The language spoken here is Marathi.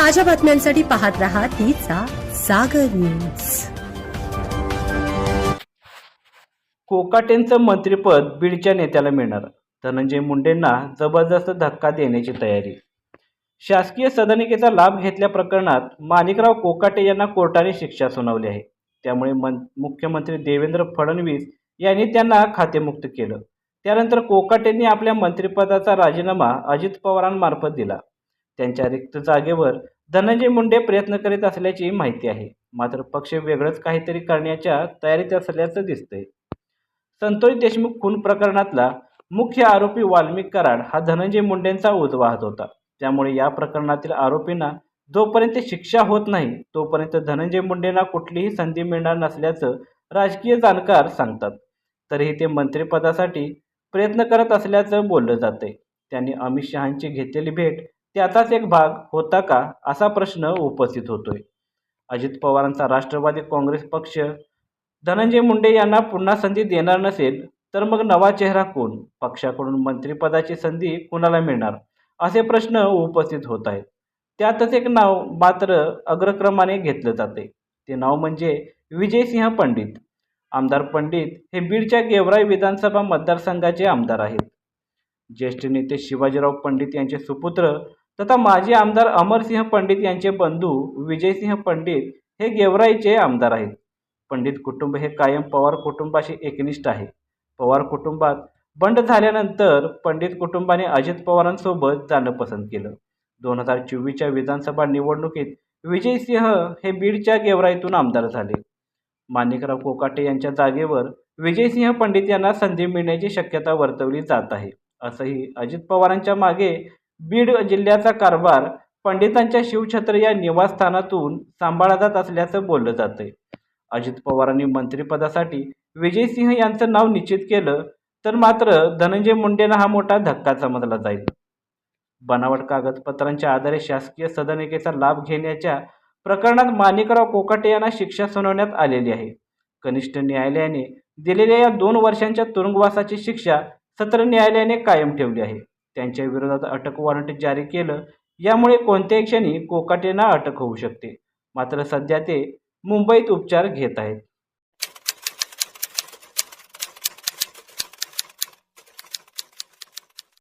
ताज्या बातम्यांसाठी पाहत रहा तिचा सागर न्यूज। कोकाटेंचं मंत्रिपद बीडच्या नेत्याला मिळणार, धनंजय मुंडेंना जबरदस्त धक्का देण्याची तयारी। शासकीय सदनिकेचा लाभ घेतल्या प्रकरणात माणिकराव कोकाटे यांना कोर्टाने शिक्षा सुनावली आहे। त्यामुळे मुख्यमंत्री देवेंद्र फडणवीस यांनी त्यांना खातेमुक्त केलं। त्यानंतर कोकाटेंनी आपल्या मंत्रिपदाचा राजीनामा अजित पवारांमार्फत दिला। त्यांच्या रिक्त जागेवर धनंजय मुंडे प्रयत्न करीत असल्याची माहिती आहे। मात्र पक्ष वेगळंच काहीतरी करण्याच्या तयारीत असल्याचं दिसतंय। संतोष देशमुख खून प्रकरणातला मुख्य आरोपी वाल्मिक कराड हा धनंजय मुंडेंचा उजवा होता। त्यामुळे या प्रकरणातील आरोपींना जोपर्यंत शिक्षा होत नाही तोपर्यंत धनंजय मुंडेंना कुठलीही संधी मिळणार नसल्याचं राजकीय जाणकार सांगतात। तरीही ते मंत्रिपदासाठी प्रयत्न करत असल्याचं बोललं जातंय। त्यांनी अमित शहांची घेतलेली भेट त्याचाच एक भाग होता का, असा प्रश्न उपस्थित होतोय। अजित पवारांचा राष्ट्रवादी काँग्रेस पक्ष धनंजय मुंडे यांना पुन्हा संधी देणार नसेल तर मग नवा चेहरा कोण, पक्षाकडून मंत्रिपदाची संधी कुणाला मिळणार, असे प्रश्न उपस्थित होत आहेत। त्यातच एक नाव मात्र अग्रक्रमाने घेतलं जाते। ते नाव म्हणजे विजयसिंह पंडित। आमदार पंडित हे बीडच्या गेवराई विधानसभा मतदारसंघाचे आमदार आहेत। ज्येष्ठ नेते शिवाजीराव पंडित यांचे सुपुत्र तथा माजी आमदार अमरसिंह पंडित यांचे बंधू विजयसिंह पंडित हे गेवराईचे आमदार आहेत। पंडित कुटुंब हे कायम पवार कुटुंबाशी एकनिष्ठ आहे। पवार कुटुंबात बंड झाल्यानंतर पंडित कुटुंबाने अजित पवारांसोबत जाणं पसंत केलं। 2024च्या विधानसभा निवडणुकीत विजयसिंह हे बीडच्या गेवराईतून आमदार झाले। माणिकराव कोकाटे यांच्या जागेवर विजयसिंह पंडित यांना संधी मिळण्याची शक्यता वर्तवली जात आहे। असंही अजित पवारांच्या मागे बीड जिल्ह्याचा कारभार पंडितांच्या शिवछत्र या निवासस्थानातून सांभाळला जात असल्याचं बोललं जातंय। अजित पवारांनी मंत्रिपदासाठी विजयसिंह यांचं नाव निश्चित केलं तर मात्र धनंजय मुंडेंना हा मोठा धक्का समजला जाईल। बनावट कागदपत्रांच्या आधारे शासकीय सदनिकेचा लाभ घेण्याच्या प्रकरणात माणिकराव कोकाटे यांना शिक्षा सुनावण्यात आलेली आहे। कनिष्ठ न्यायालयाने दिलेल्या या 2 वर्षांच्या तुरुंगवासाची शिक्षा सत्र न्यायालयाने कायम ठेवली आहे। त्यांच्या विरोधात अटक वॉरंट जारी केलं, यामुळे कोणत्याही क्षणी कोकाटेंना अटक होऊ शकते। मात्र सध्या ते मुंबईत उपचार घेत आहेत।